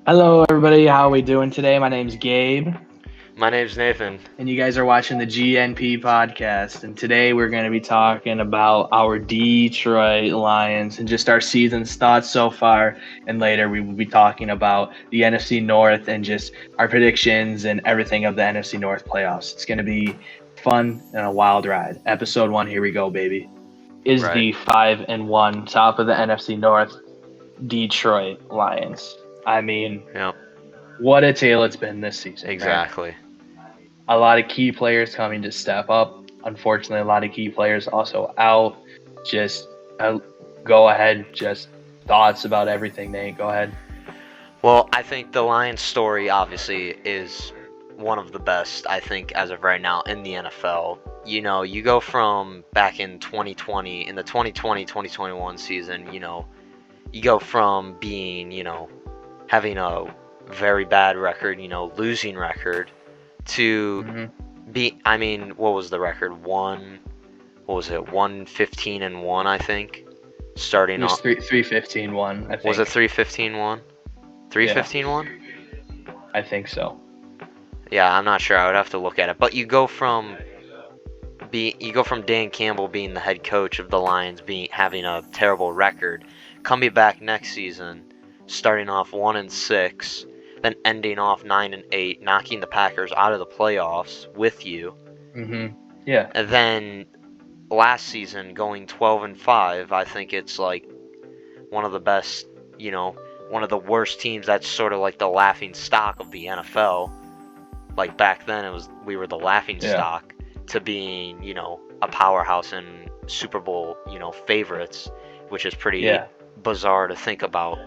Hello, everybody. How are we doing today? My name's Gabe, My name's Nathan. and you guys are watching the GNP podcast. And today we're going to be talking about our Detroit Lions and just our season's thoughts so far. And later we will be talking about the NFC North and just our predictions and everything of the NFC North playoffs. It's going to be fun and a wild ride. Episode 1, here we go, baby. Is Right. the 5-1 top of the NFC North Detroit Lions. I mean, Yep, what a tale it's been this season. right? exactly. A lot of key players coming to step up. Unfortunately, a lot of key players also out. Just go ahead. Just thoughts about everything, Nate. Go ahead. Well, I think the Lions story obviously is one of the best, I think, as of right now in the NFL. You know, you go from back in 2020, in the 2020-2021 season, you go from being, having a very bad record, losing record, to what was the record? 115-1, I think. It Starting was off, 3-15-1, I think. was it 3-15-1? 3-15-1? I think so. Yeah, I'm not sure. I would have to look at it. But you go from Dan Campbell being the head coach of the Lions, having a terrible record, coming back next season, starting off 1-6, then ending off 9-8, knocking the Packers out of the playoffs with you, Yeah. and then last season going 12-5. I think it's like one of the best, one of the worst teams. That's sort of like the laughing stock of the NFL. Like back then, we were the laughing stock to being, a powerhouse and Super Bowl, favorites, which is pretty bizarre to think about.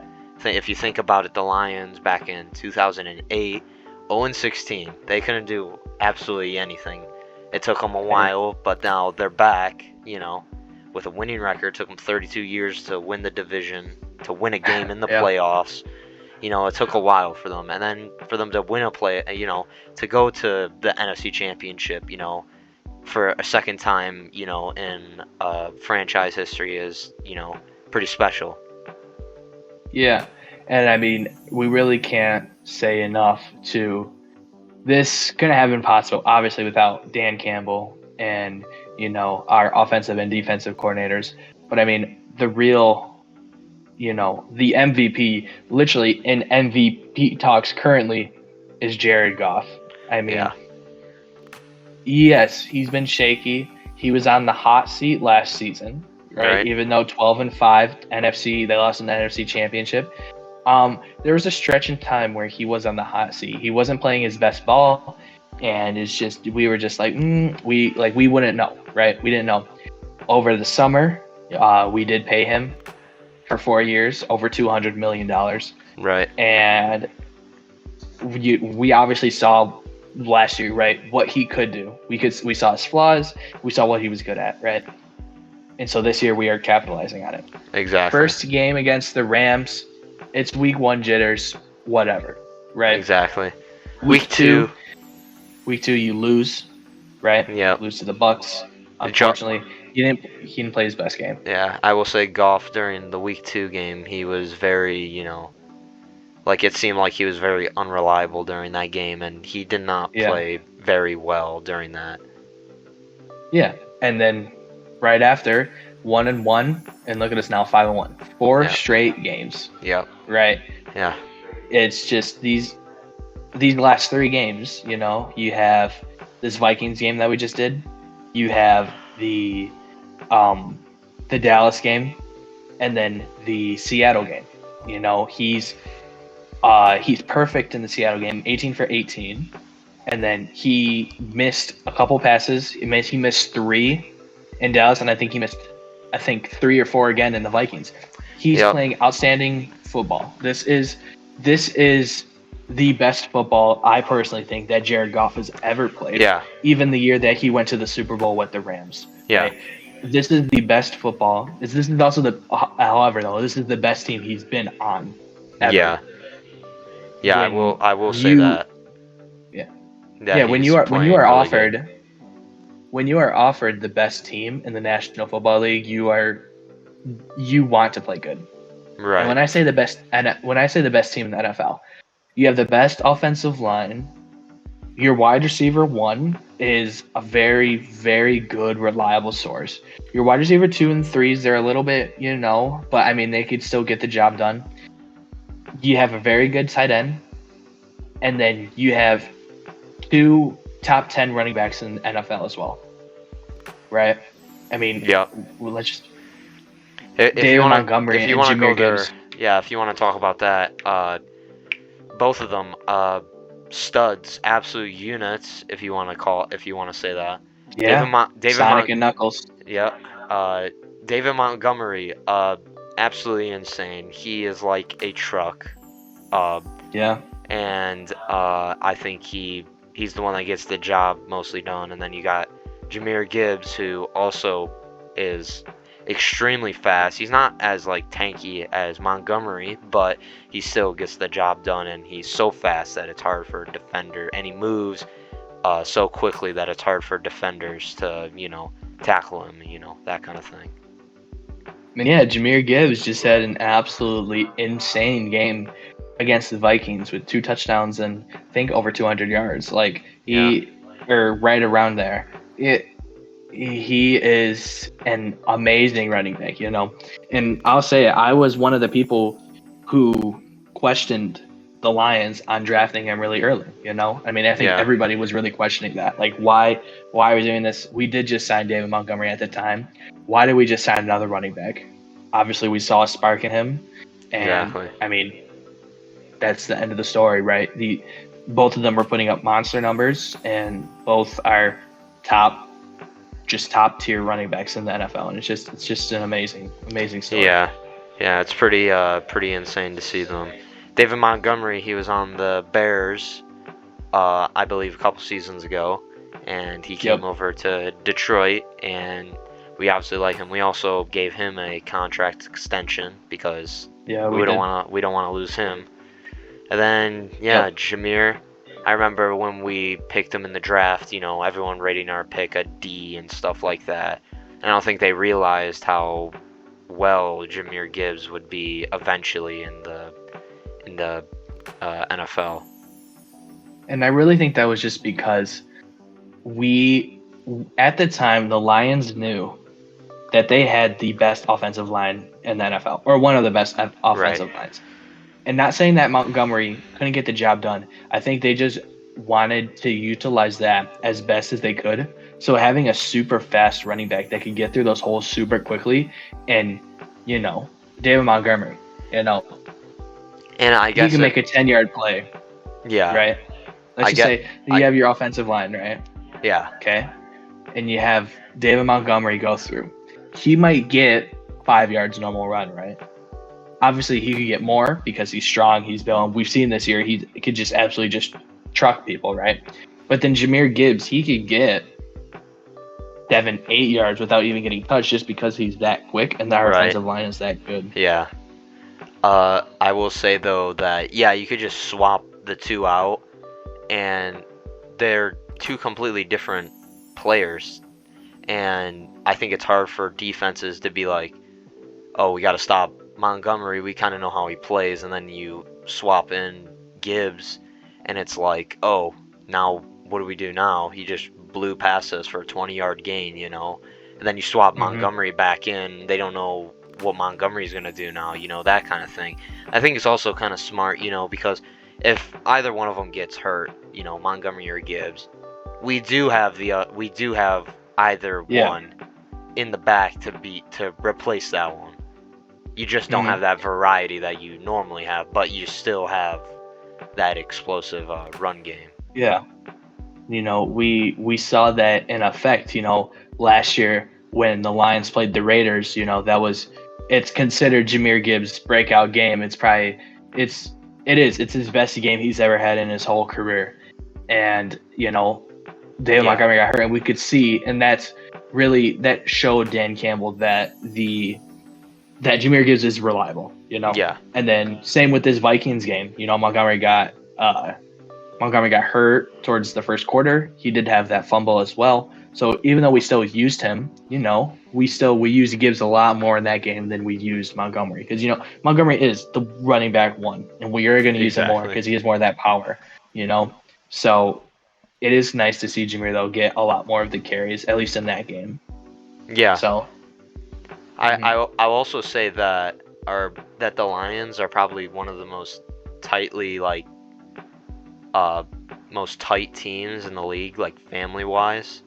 If you think about it, the Lions back in 2008, 0-16, they couldn't do absolutely anything. It took them a while, but now they're back, with a winning record. It took them 32 years to win the division, to win a game in the playoffs. It took a while for them, and then for them to win to go to the NFC Championship, for a second time, in franchise history is, pretty special. Yeah. And I mean, we really can't say enough to this couldn't have been possible, obviously, without Dan Campbell and, our offensive and defensive coordinators. But I mean, the real, the MVP, literally in MVP talks currently, is Jared Goff. I mean, yes, he's been shaky. He was on the hot seat last season, right? Even though 12-5 NFC, they lost in the NFC Championship. There was a stretch in time where he was on the hot seat. He wasn't playing his best ball, and we were just like, we wouldn't know, right? We didn't know. Over the summer, we did pay him for 4 years, over $200 million. Right. And we obviously saw last year, right, what he could do. We saw his flaws. We saw what he was good at, right? And so this year we are capitalizing on it. Exactly. First game against the Rams, it's week 1 jitters, whatever, right? Exactly. Week two, you lose, right? Yeah. Lose to the Bucks. Unfortunately, he didn't play his best game. Yeah, I will say Goff during the week 2 game, he was very, it seemed like he was very unreliable during that game, and he did not play very well during that. Yeah, and then right after 1-1, and look at us now, 5-1, 4 straight games. Yep. Right. Yeah. It's just these last 3 games. You have this Vikings game that we just did. You have the Dallas game, and then the Seattle game. He's perfect in the Seattle game, 18 for 18, and then he missed a couple passes. He missed 3 in Dallas, and I think he missed 3 or 4 again in the Vikings. He's playing outstanding football. This is the best football, I personally think, that Jared Goff has ever played. Yeah. Even the year that he went to the Super Bowl with the Rams. Yeah. Right? This is the best football. This is also this is the best team he's been on ever. Yeah. Yeah, I will say that. Yeah. When you are offered the best team in the National Football League, you want to play good. Right. And when I say the best team in the NFL, You have the best offensive line. Your wide receiver 1 is a very, very good, reliable source. Your wide receiver 2 and 3s, they're a little bit, but I mean, they could still get the job done. You have a very good tight end. And then you have 2 top 10 running backs in the NFL as well. Right? I mean, Yeah. Let's just. David Montgomery if you and want to Jahmyr go there, Gibbs. yeah, if you want to talk about that, both of them, studs, absolute units, if you want to say that. Yeah. Sonic and Knuckles. Yeah. David Montgomery, absolutely insane. He is like a truck. Yeah. And I think he's the one that gets the job mostly done. And then you got Jahmyr Gibbs, who also is extremely fast. He's not as like tanky as Montgomery, but he still gets the job done, and he's so fast that it's hard for a defender, and he moves so quickly that it's hard for defenders to tackle him, that kind of thing. I mean, yeah, Jahmyr Gibbs just had an absolutely insane game against the Vikings with 2 touchdowns and I think over 200 yards. Like or right around there. He is an amazing running back, And I'll say it, I was one of the people who questioned the Lions on drafting him really early, I mean, I think everybody was really questioning that. Like, why are we doing this? We did just sign David Montgomery at the time. Why did we just sign another running back? Obviously, we saw a spark in him. And, exactly. I mean, that's the end of the story, right? Both of them were putting up monster numbers, and both are top tier running backs in the NFL, and it's just an amazing story. Yeah, it's pretty insane to see them. David Montgomery, he was on the Bears, I believe a couple seasons ago, and he came over to Detroit, and we obviously like him. We also gave him a contract extension because we don't want to lose him. And then Jahmyr, I remember when we picked him in the draft, everyone rating our pick a D and stuff like that. And I don't think they realized how well Jahmyr Gibbs would be eventually in the NFL. And I really think that was just because at the time, the Lions knew that they had the best offensive line in the NFL, or one of the best offensive lines. And not saying that Montgomery couldn't get the job done. I think they just wanted to utilize that as best as they could. So having a super fast running back that could get through those holes super quickly, and David Montgomery, and I guess he can make a 10-yard play. Yeah. Right. Let's just say you have your offensive line, right? Yeah. Okay. And you have David Montgomery go through. He might get 5 yards normal run, right? Obviously, he could get more because he's strong. He's built. We've seen this year he could just absolutely just truck people, right? But then Jahmyr Gibbs, he could get 7, 8 yards without even getting touched just because he's that quick and our offensive line is that good. Yeah. I will say, though, that, you could just swap the two out, and they're 2 completely different players. And I think it's hard for defenses to be like, oh, we got to stop Montgomery, we kind of know how he plays, and then you swap in Gibbs, and it's like, oh, now what do we do now? He just blew past us for a 20-yard gain, and then you swap Montgomery back in, they don't know what Montgomery's going to do now, that kind of thing. I think it's also kind of smart, because if either one of them gets hurt, Montgomery or Gibbs, we do have either one in the back to replace that one. You just don't have that variety that you normally have, but you still have that explosive run game. Yeah. We saw that in effect, last year when the Lions played the Raiders, it's considered Jahmyr Gibbs' breakout game. It's his best game he's ever had in his whole career. And, David Montgomery got hurt, and we could see, and that showed Dan Campbell that Jahmyr Gibbs is reliable, Yeah. And then same with this Vikings game, Montgomery got hurt towards the first quarter. He did have that fumble as well. So even though we still used him, we used Gibbs a lot more in that game than we used Montgomery, because Montgomery is the running back one, and we are going to use him more because he has more of that power. So it is nice to see Jameer though get a lot more of the carries, at least in that game. Yeah. So I'll also say that the Lions are probably one of the most tightly most tight teams in the league, like family wise.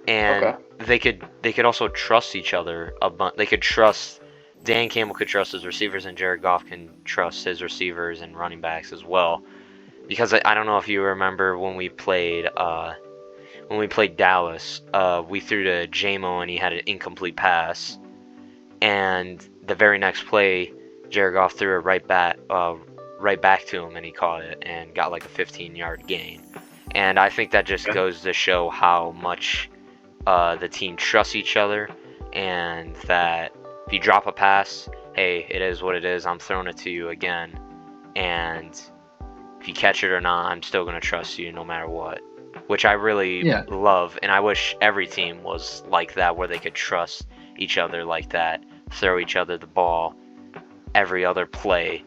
And they could also trust each other a bunch. They could trust Dan Campbell could trust his receivers, and Jared Goff can trust his receivers and running backs as well. Because I don't know if you remember when we played Dallas, we threw to JMO and he had an incomplete pass, and the very next play, Jared Goff threw it right back to him, and he caught it and got like a 15-yard gain. And I think that just goes to show how much the team trusts each other, and that if you drop a pass, hey, it is what it is. I'm throwing it to you again, and if you catch it or not, I'm still going to trust you no matter what, which I really love. And I wish every team was like that, where they could trust each other like that, throw each other the ball every other play,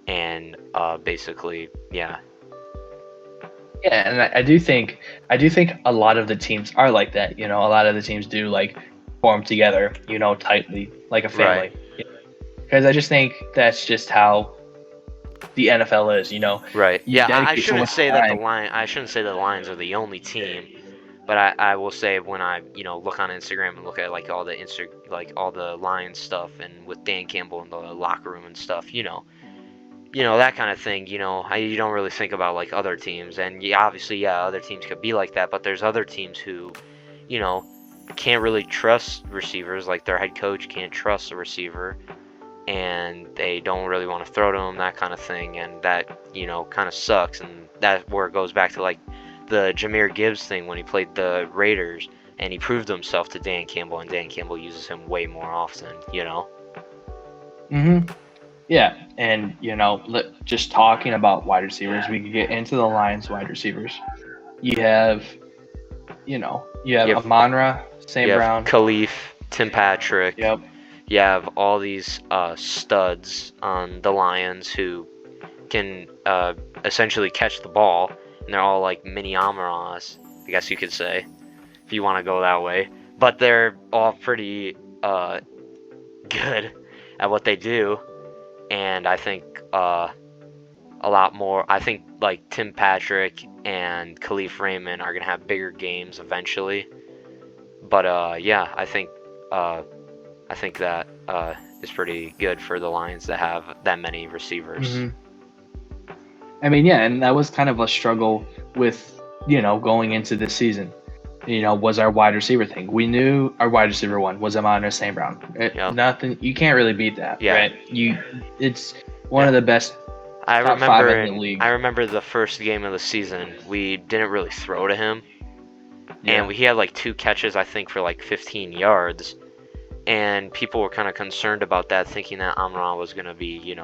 and basically, Yeah, and I do think a lot of the teams are like that. A lot of the teams do form together, tightly, like a family. Because I just think that's just how the NFL is, Right. Yeah, I shouldn't say that the Lions are the only team, but I will say when I look on Instagram and look at all the Lions stuff, and with Dan Campbell in the locker room and stuff, that kind of thing, you don't really think about other teams, and obviously other teams could be like that, but there's other teams who can't really trust receivers, like their head coach can't trust a receiver, and they don't really want to throw to him, that kind of thing, and that kind of sucks. And that's where it goes back to the Jahmyr Gibbs thing when he played the Raiders, and he proved himself to Dan Campbell, and Dan Campbell uses him way more often. Yeah, and just talking about wide receivers, we could get into the Lions wide receivers. You have Amon-Ra, St. Brown, Khalif, Tim Patrick. Yep. You have all these studs on the Lions who can essentially catch the ball, and they're all like mini Amon-Ras, I guess you could say, if you want to go that way. But they're all pretty good at what they do, and I think a lot more. I think Tim Patrick and Khalif Raymond are gonna have bigger games eventually. But I think that is pretty good for the Lions to have that many receivers. Mm-hmm. I mean, and that was kind of a struggle with, going into this season. Was our wide receiver thing. We knew our wide receiver one was Amon-Ra St. Brown. Nothing, you can't really beat that, right? It's one of the best top five in the league. I remember the first game of the season, we didn't really throw to him. And he had 2 catches, I think, for 15 yards. And people were kind of concerned about that, thinking that Amon-Ra was going to be,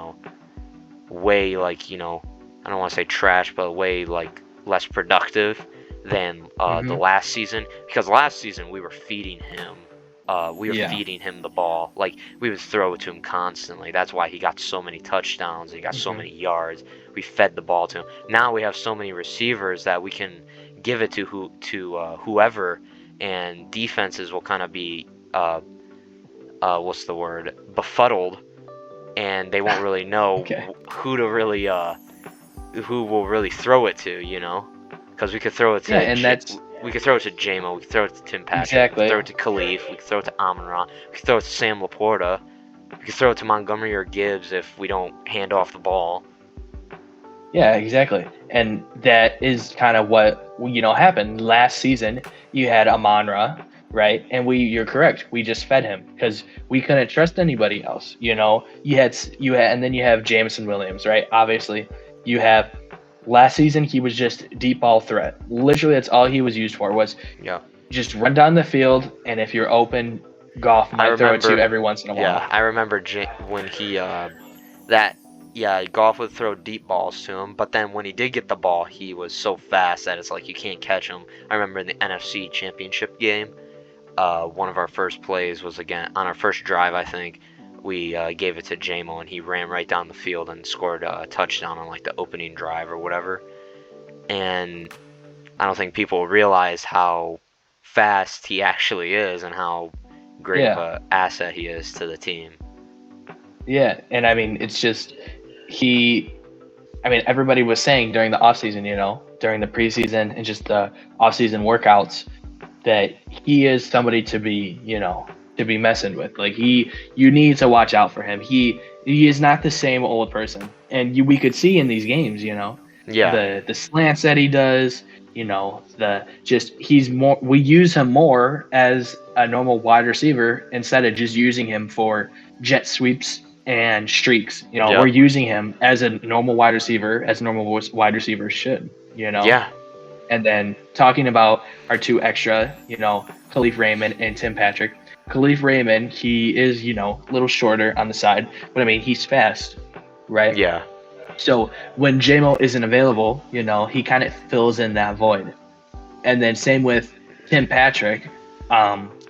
way, I don't want to say trash, but way, less productive than the last season. Because last season, we were feeding him. Feeding him the ball. We would throw it to him constantly. That's why he got so many touchdowns. He got so many yards. We fed the ball to him. Now we have so many receivers that we can give it to whoever, and defenses will kind of be befuddled, and they won't really know who will really throw it to, because we could throw it to we could throw it to JMO, we could throw it to Tim Patrick, we could throw it to Khalif, we could throw it to Amon-Ra, we could throw it to Sam Laporta, we could throw it to Montgomery or Gibbs if we don't hand off the ball. Yeah, exactly. And that is kind of what happened last season. You had Amon-Ra, right? And you're correct. We just fed him because we couldn't trust anybody else. You had, and then you have Jameson Williams, right? Obviously, you have. Last season, he was just deep ball threat. Literally, that's all he was used for, was just run down the field, and if you're open, Goff might throw it to you every once in a while. Yeah, I remember when he that Goff would throw deep balls to him, but then when he did get the ball, he was so fast that it's like you can't catch him. I remember in the NFC Championship game, one of our first plays was again on our first drive, I think. We gave it to JMO, and he ran right down the field and scored a touchdown on like the opening drive or whatever. And I don't think people realize how fast he actually is and how great of an asset he is to the team. Yeah, and I mean, it's just everybody was saying during the offseason, during the preseason and just the offseason workouts, that he is somebody to be, to be messing with. Like you need to watch out for him. He is not the same old person, and we could see in these games, the slants that he does, he's more. We use him more as a normal wide receiver instead of just using him for jet sweeps and streaks. We're using him as a normal wide receiver, as normal wide receivers should. Yeah. And then talking about our two extra, Khalif Raymond and Tim Patrick. Khalif Raymond, he is, a little shorter on the side, but I mean, he's fast, right? Yeah. So when JMO isn't available, he kind of fills in that void. And then same with Tim Patrick,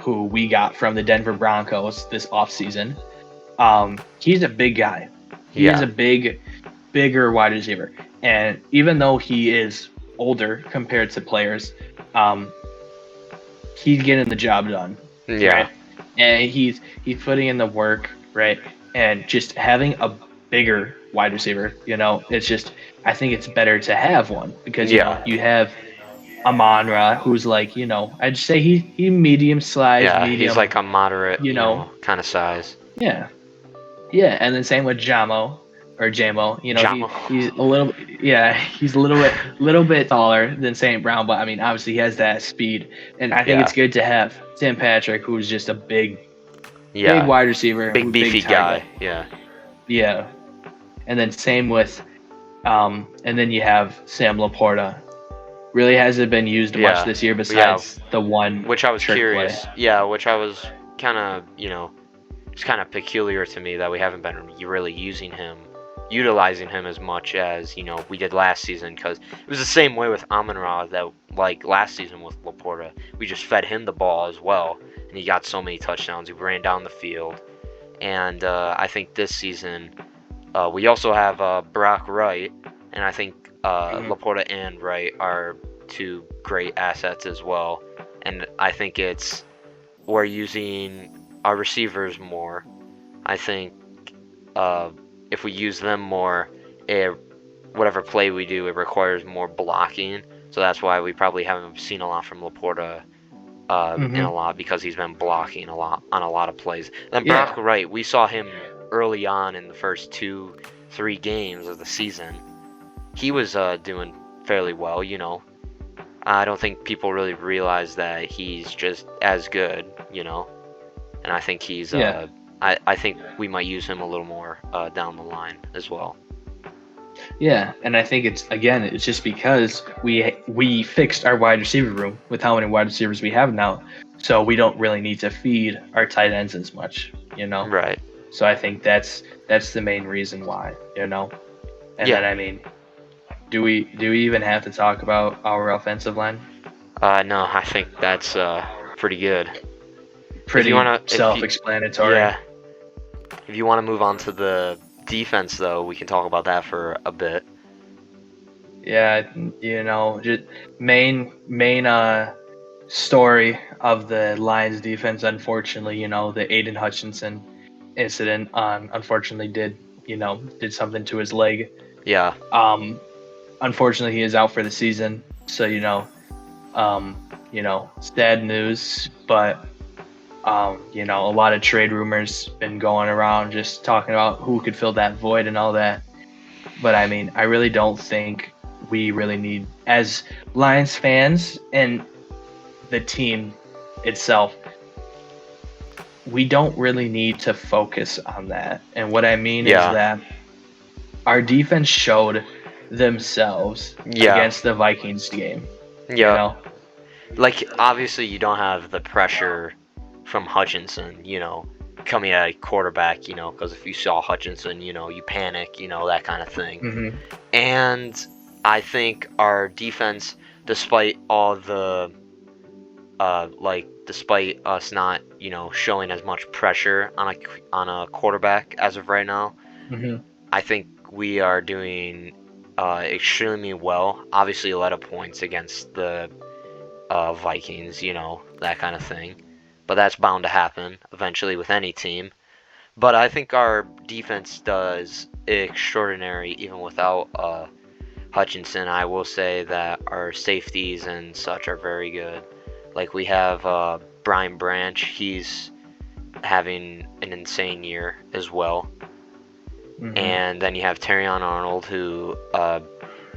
who we got from the Denver Broncos this offseason. He's a big guy. He is a bigger wide receiver. And even though he is older compared to players, he's getting the job done. Yeah. Right? And he's putting in the work, right? And just having a bigger wide receiver, it's just, I think it's better to have one because you have Amon-Ra, who's like, I'd say he medium size. Yeah, medium, he's like a moderate, kind of size. Yeah. Yeah, and then same with JMO. He's a little, he's a little bit taller than St. Brown, but I mean, obviously he has that speed, and I think it's good to have Tim Patrick, who's just a big wide receiver, big beefy guy. Yeah, and then same with, and then you have Sam Laporta. Really hasn't been used much this year besides the one, which I was curious. Play. Yeah, which I was kind of, it's kind of peculiar to me that we haven't been really utilizing him as much as we did last season, because it was the same way with Amon-Ra that like last season with Laporta, we just fed him the ball as well, and he got so many touchdowns. He ran down the field, and I think this season we also have Brock Wright, and I think Laporta and Wright are two great assets as well, and I think we're using our receivers more. I think if we use them more, whatever play we do, it requires more blocking. So that's why we probably haven't seen a lot from Laporta in a lot, because he's been blocking a lot on a lot of plays. Then Brock Wright, we saw him early on in the first 2-3 games of the season. He was doing fairly well, I don't think people really realize that he's just as good, and I think he's I think we might use him a little more down the line as well. Yeah, and I think it's just because we fixed our wide receiver room with how many wide receivers we have now, so we don't really need to feed our tight ends as much, Right. So I think that's the main reason why, And then I mean, do we even have to talk about our offensive line? No, I think that's pretty good. Pretty self-explanatory. Yeah. If you want to move on to the defense, though, we can talk about that for a bit. Yeah, just main story of the Lions defense, unfortunately, the Aiden Hutchinson incident unfortunately did something to his leg. Yeah. Unfortunately, he is out for the season. So, sad news, but a lot of trade rumors been going around just talking about who could fill that void and all that. But I mean, I really don't think we really need, as Lions fans and the team itself, we don't really need to focus on that. And what I mean is that our defense showed themselves against the Vikings game. Yeah. Like, obviously you don't have the pressure from Hutchinson, coming at a quarterback, because if you saw Hutchinson, you panic, that kind of thing. Mm-hmm. And I think our defense, despite all the, despite us not, showing as much pressure on a quarterback as of right now, Mm-hmm. I think we are doing extremely well. Obviously, a lot of points against the Vikings, that kind of thing. But that's bound to happen eventually with any team. But I think our defense does extraordinary even without Hutchinson. I will say that our safeties and such are very good. Like we have Brian Branch. He's having an insane year as well. Mm-hmm. And then you have Terrion Arnold, who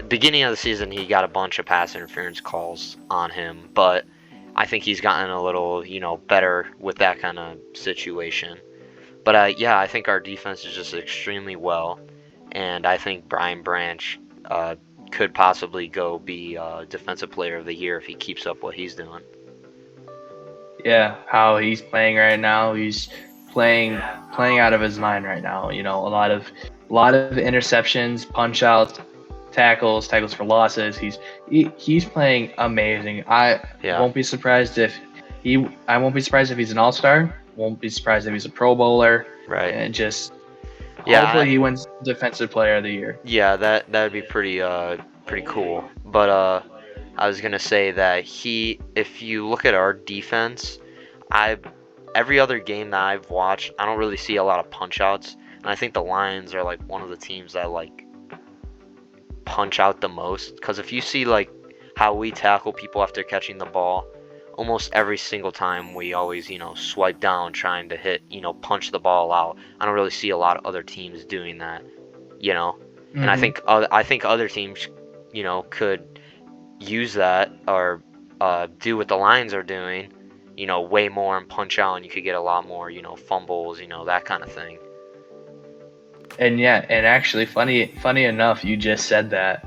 beginning of the season he got a bunch of pass interference calls on him, but I think he's gotten a little, better with that kind of situation. But I think our defense is just extremely well, and I think Brian Branch could possibly go be Defensive Player of the Year if he keeps up what he's doing. Yeah, how he's playing right now, he's playing out of his mind right now. A lot of interceptions, punch outs, tackles for losses. He's playing amazing. I won't be surprised if he's an all-star. Won't be surprised if he's a Pro Bowler. Right. And just hopefully he wins Defensive Player of the Year. Yeah, that would be pretty cool. But I was gonna say that if you look at our defense, every other game that I've watched, I don't really see a lot of punch outs, and I think the Lions are like one of the teams that like punch out the most. Because if you see like how we tackle people after catching the ball, almost every single time we always swipe down trying to hit punch the ball out. I don't really see a lot of other teams doing that, Mm-hmm. and I think other teams could use that or do what the Lions are doing, way more and punch out, and you could get a lot more fumbles, that kind of thing. And actually, funny enough, you just said that.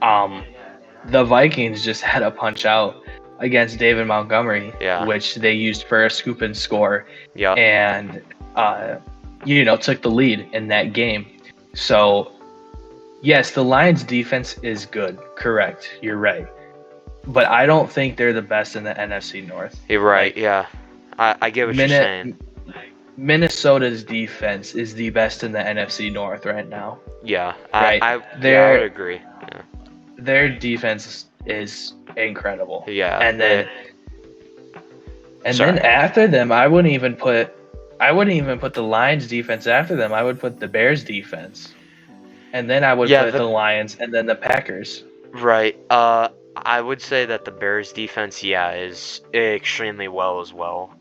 The Vikings just had a punch out against David Montgomery, which they used for a scoop and score, and took the lead in that game. So, yes, the Lions' defense is good. Correct, you're right, but I don't think they're the best in the NFC North. You're right. Yeah, I get what you're saying. Minnesota's defense is the best in the NFC North right now. Yeah, right. I would agree. Yeah. Their defense is incredible. Yeah, and then after them, I wouldn't even put the Lions defense after them. I would put the Bears defense, and then I would put the Lions, and then the Packers. Right. I would say that the Bears defense, is extremely well as well,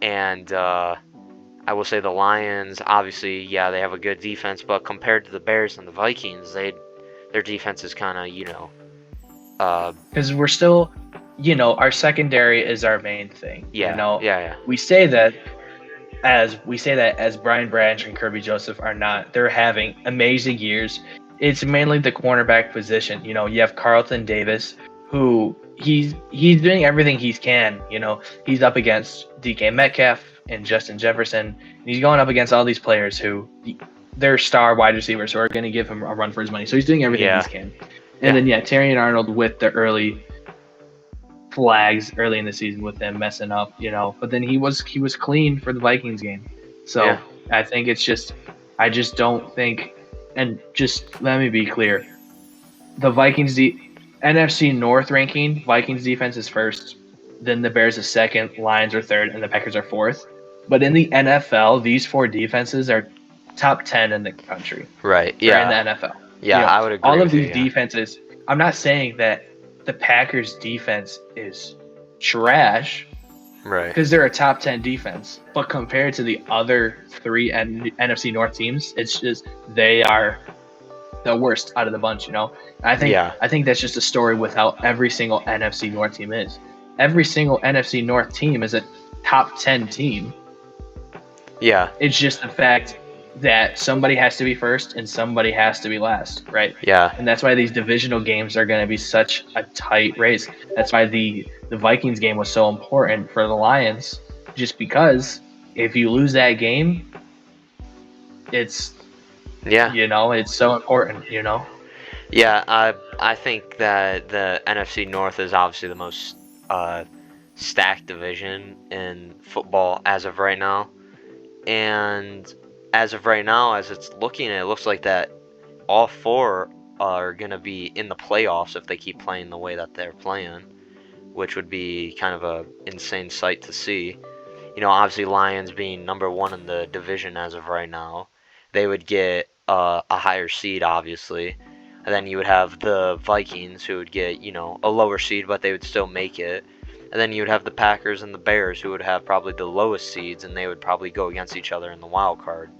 and I will say the Lions, obviously, they have a good defense, but compared to the Bears and the Vikings, their defense is kind of, because we're still, our secondary is our main thing. Yeah. We say that as Brian Branch and Kirby Joseph they're having amazing years. It's mainly the cornerback position. You have Carlton Davis, who he's doing everything he can. He's up against DK Metcalf and Justin Jefferson, and he's going up against all these players who they're star wide receivers who are going to give him a run for his money. So he's doing everything he can. And then Terrion Arnold with the early flags early in the season with them messing up, but then he was clean for the Vikings game. So I think I just don't think, and just let me be clear, the Vikings NFC North ranking, Vikings defense is first, then the Bears is second, Lions are third, and the Packers are fourth. But in the NFL, these four defenses are top 10 in the country. Right. Yeah. In the NFL. Yeah, I would agree. All of these defenses. I'm not saying that the Packers defense is trash. Right. Because they're a top 10 defense. But compared to the other three NFC North teams, it's just they are the worst out of the bunch, I think that's just a story with how every single NFC North team is. Every single NFC North team is a top 10 team. Yeah. It's just the fact that somebody has to be first and somebody has to be last, right? Yeah. And that's why these divisional games are going to be such a tight race. That's why the Vikings game was so important for the Lions, just because if you lose that game, it's it's so important. Yeah, I think that the NFC North is obviously the most stacked division in football as of right now. And as of right now, as it's looking, it looks like that all four are going to be in the playoffs if they keep playing the way that they're playing, which would be kind of a insane sight to see. Obviously Lions being number one in the division as of right now, they would get a higher seed, obviously. And then you would have the Vikings, who would get, a lower seed, but they would still make it. And then you would have the Packers and the Bears, who would have probably the lowest seeds, and they would probably go against each other in the wild card.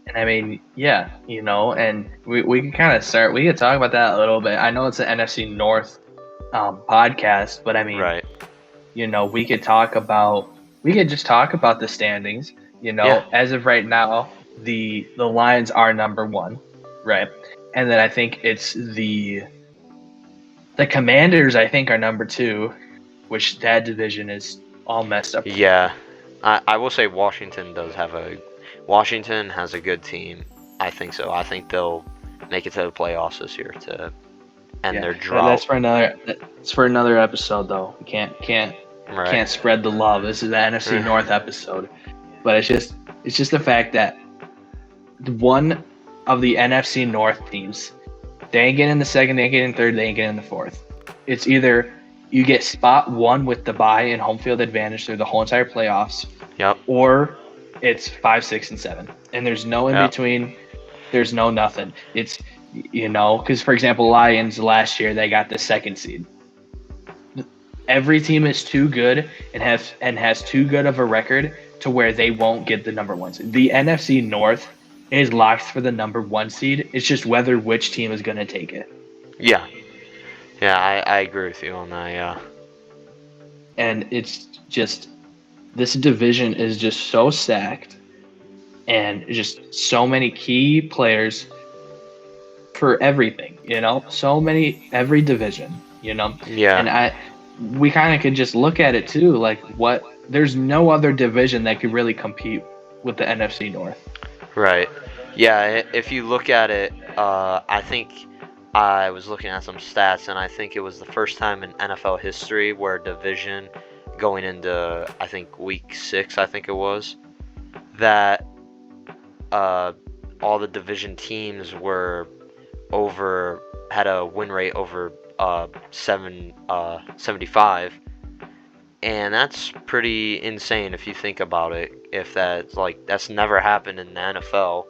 And I mean, yeah, and we can kind of start. We could talk about that a little bit. I know it's an NFC North podcast, but I mean, right. We could just talk about the standings. As of right now, the Lions are number one, right? And then I think it's the Commanders, I think, are number two, which that division is all messed up. Yeah, I will say Washington has a good team. I think so. I think they'll make it to the playoffs this year to end their drought. That's for another episode, though. We can't spread the love. This is the NFC North episode, but it's just the fact that one of the NFC North teams, they ain't getting in the second, they ain't getting in third, they ain't getting in the fourth. It's either you get spot one with the bye and home field advantage through the whole entire playoffs, or it's 5, 6, and 7, and there's no in between. There's no nothing. It's because for example, Lions last year they got the second seed. Every team is too good and has too good of a record to where they won't get the number one seed. The NFC North is locked for the number one seed. It's just which team is going to take it. Yeah, I agree with you on that. Yeah, and it's just this division is just so stacked, and just so many key players for everything. Every division. Yeah, and we kind of could just look at it too, like there's no other division that could really compete with the NFC North. Right. Yeah, if you look at it, I think I was looking at some stats, and I think it was the first time in NFL history where a division going into, I think, week 6, I think it was, that all the division teams had a win rate over 75, and that's pretty insane if you think about it. If that's never happened in the NFL,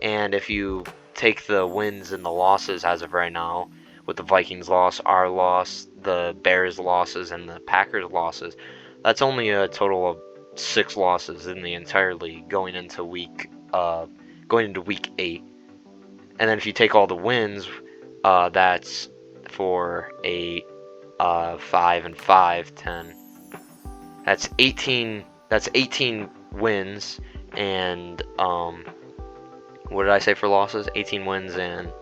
and if you take the wins and the losses as of right now, with the Vikings loss, our loss, the Bears losses, and the Packers losses, that's only a total of 6 losses in the entire league going into week 8. And then if you take all the wins, that's for 8, 5 and 5, 10. That's 18. That's 18 wins, and what did I say for losses? 18 wins and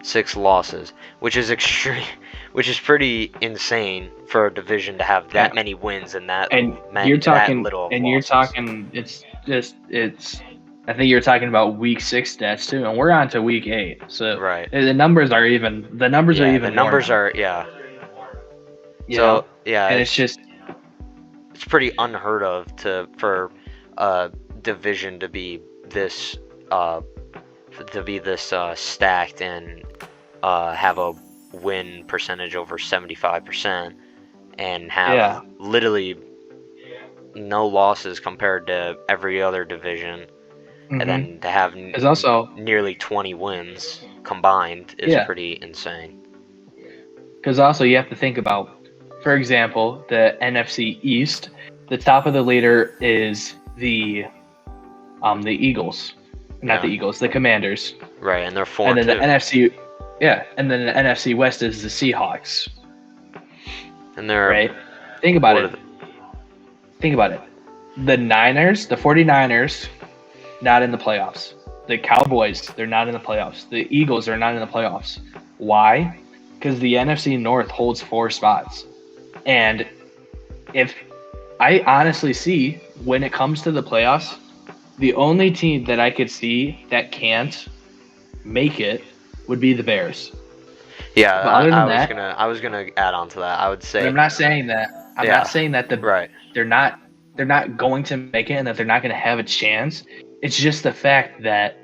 6 losses, which is pretty insane for a division to have that many wins and that little. And you're talking. I think you're talking about week 6 stats too, and we're on to week 8. So right. The numbers are even. The numbers are even. The numbers are So and it's pretty unheard of for a division to be this stacked and have a win percentage over 75% and have literally no losses compared to every other division, and then to have nearly 20 wins combined is pretty insane. Because also you have to think about, for example, the NFC East. The top of the leader is the Eagles, not the Eagles, the Commanders. Right, and they're 4-2. And then the NFC, and then the NFC West is the Seahawks. And they're right. Think about it. The 49ers, not in the playoffs. The Cowboys, they're not in the playoffs. The Eagles are not in the playoffs. Why? Because the NFC North holds 4 spots. And if I honestly see when it comes to the playoffs, the only team that I could see that can't make it would be the Bears. Yeah, But other than I was that, gonna add on to that. I would but say, I'm not saying that. I'm not yeah, saying that right. they're not going to make it and that they're not going to have a chance. It's just the fact that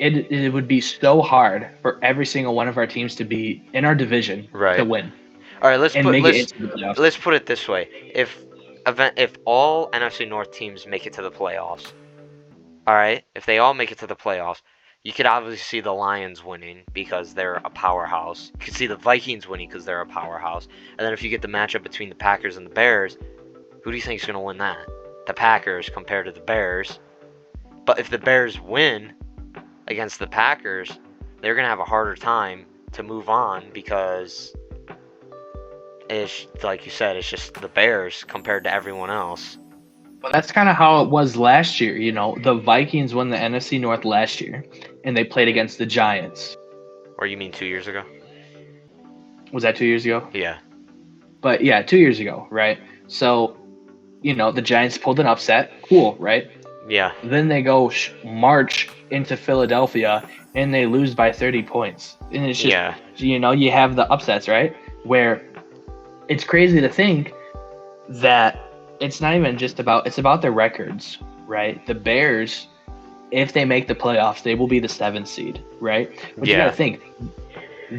it would be so hard for every single one of our teams to be in our division Right. to win All right, and make it into the playoffs. let's put it this way: if all NFC North teams make it to the playoffs, all right, if they all make it to the playoffs, you could obviously see the Lions winning because they're a powerhouse. You could see the Vikings winning because they're a powerhouse. And then if you get the matchup between the Packers and the Bears, who do you think is going to win that? The Packers compared to the Bears. But if the Bears win against the Packers, they're going to have a harder time to move on because it's like you said, it's just the Bears compared to everyone else. Well, that's kind of how it was last year. You know, the Vikings won the NFC North last year, and they played against the Giants. Or you mean 2 years ago? Was that 2 years ago? Yeah. But yeah, 2 years ago, right? So, you know, the Giants pulled an upset. Cool, right? Yeah. Then they go march into Philadelphia and they lose by 30 points. And it's just, you know, you have the upsets, right? Where it's crazy to think that it's not even just about, it's about their records, right? The Bears, if they make the playoffs, they will be the 7th seed, right? But you got to think,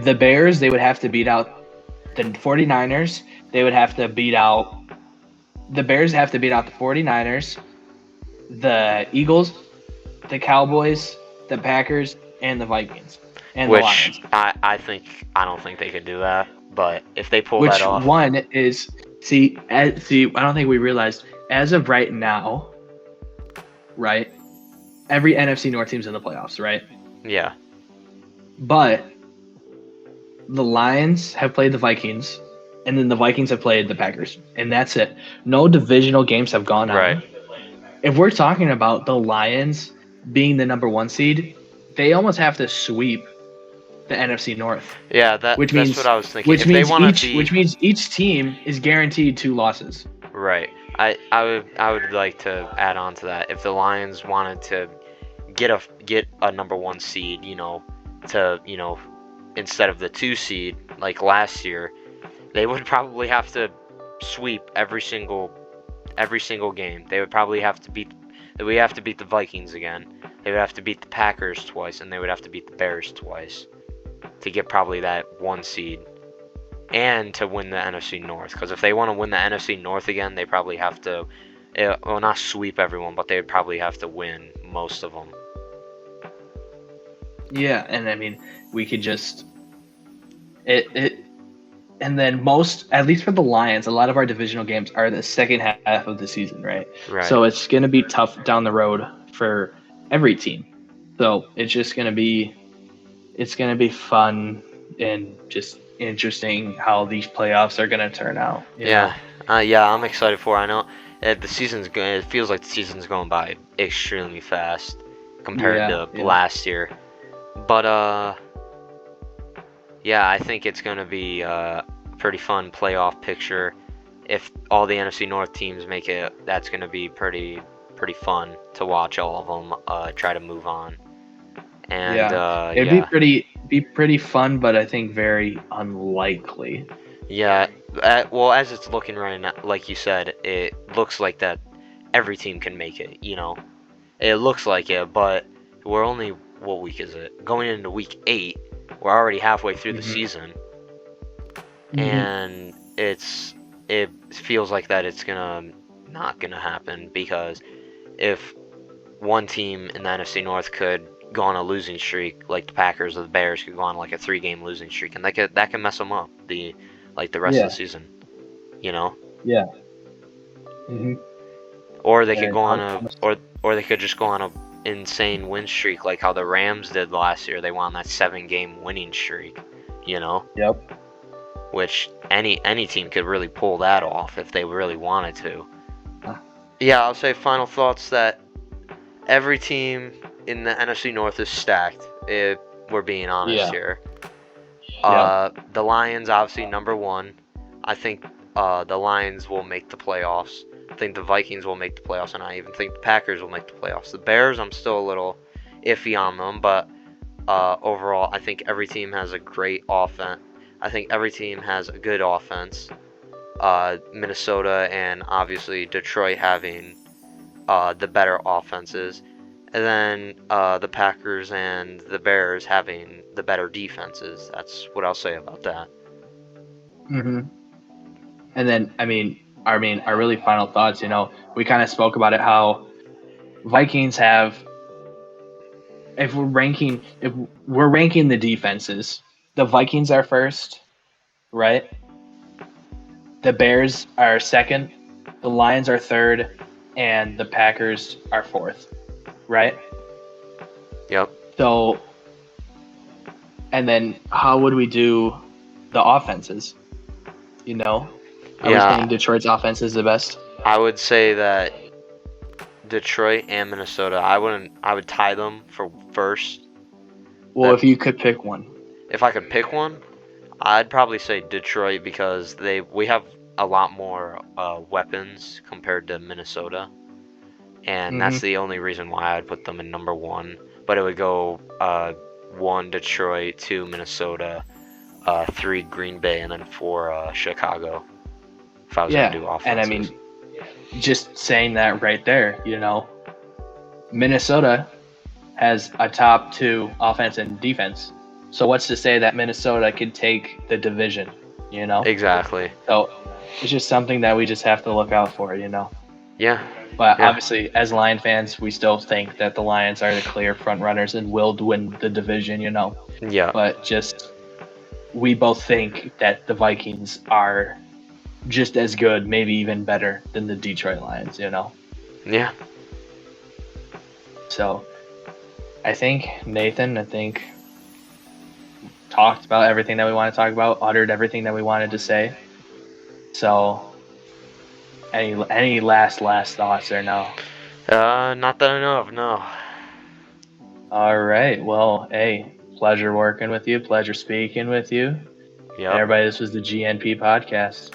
the Bears, they would have to beat out the 49ers. They would have to beat out, the Bears have to beat out the 49ers, the Eagles, the Cowboys, the Packers, and the Vikings, and the Lions. I don't think they could do that. But if they pull that off, which one is see? I don't think we realized as of right now, right? Every NFC North team's in the playoffs, right? Yeah. But the Lions have played the Vikings, and then the Vikings have played the Packers, and that's it. No divisional games have gone on. Right. If we're talking about the Lions being the number 1 seed, they almost have to sweep the NFC North. Yeah, that's what I was thinking. Which means each team is guaranteed 2 losses. Right. I would like to add on to that. If the Lions wanted to get a number 1 seed, instead of the 2 seed like last year, they would probably have to sweep every single game. They would probably have to beat the Vikings again. They would have to beat the Packers twice, and they would have to beat the Bears twice to get probably that 1 seed and to win the NFC North. Because if they want to win the NFC North again, they probably have to, well, not sweep everyone, but they would probably have to win most of them. Yeah, and I mean, we could just and then most, at least for the Lions, a lot of our divisional games are the second half of the season, right? Right. So it's going to be tough down the road for every team. So it's just going to be fun and just interesting how these playoffs are going to turn out. Yeah, I'm excited for it. I know it feels like the season's going by extremely fast compared to last year. But I think it's going to be a pretty fun playoff picture. If all the NFC North teams make it, that's going to be pretty fun to watch all of them try to move on. And it'd be pretty fun, but I think very unlikely. Yeah, well, as it's looking right now, like you said, it looks like that every team can make it. It looks like it, but we're only, what week is it? Going into week 8. We're already halfway through the season, and it feels like that it's not gonna happen, because if one team in the NFC North could go on a losing streak, like the Packers or the Bears could go on like a 3-game losing streak, and that can mess them up the rest of the season, Yeah. Mm-hmm. Or they could go on or they could just go on a insane win streak like how the Rams did last year. They won on that 7-game winning streak, Yep. Which any team could really pull that off if they really wanted to. Yeah, I'll say final thoughts that every team in the NFC North is stacked, if we're being honest here. The Lions, obviously, number 1. I think the Lions will make the playoffs. I think the Vikings will make the playoffs, and I even think the Packers will make the playoffs. The Bears, I'm still a little iffy on them, but overall, I think every team has a great offense. I think every team has a good offense. Minnesota and obviously Detroit having the better offenses, and then the Packers and the Bears having the better defenses. That's what I'll say about that. Mm-hmm. And then, our really final thoughts. We kind of spoke about it. How Vikings have, if we're ranking the defenses, the Vikings are first, right? The Bears are second, the Lions are third, and the Packers are fourth, right? Yep. So, and then how would we do the offenses? Are we saying Detroit's offense is the best? I would say that Detroit and Minnesota, I would tie them for first. Well, if you could pick one. If I could pick one, I'd probably say Detroit because we have a lot more weapons compared to Minnesota, and that's the only reason why I'd put them in number one. But it would go 1 Detroit, 2 Minnesota, 3 Green Bay, and then 4 Chicago. If I was gonna do offenses. And just saying that right there, Minnesota has a top 2 offense and defense. So what's to say that Minnesota could take the division, Exactly. So it's just something that we just have to look out for, Yeah. But obviously, as Lion fans, we still think that the Lions are the clear front runners and will win the division, Yeah. But we both think that the Vikings are just as good, maybe even better than the Detroit Lions, Yeah. So I think, Nathan, talked about everything that we want to talk about, uttered everything that we wanted to say. So any last thoughts or no? Not that I know of, no. All right. Well, hey, pleasure working with you. Pleasure speaking with you. Yep. Everybody, this was the GNP podcast.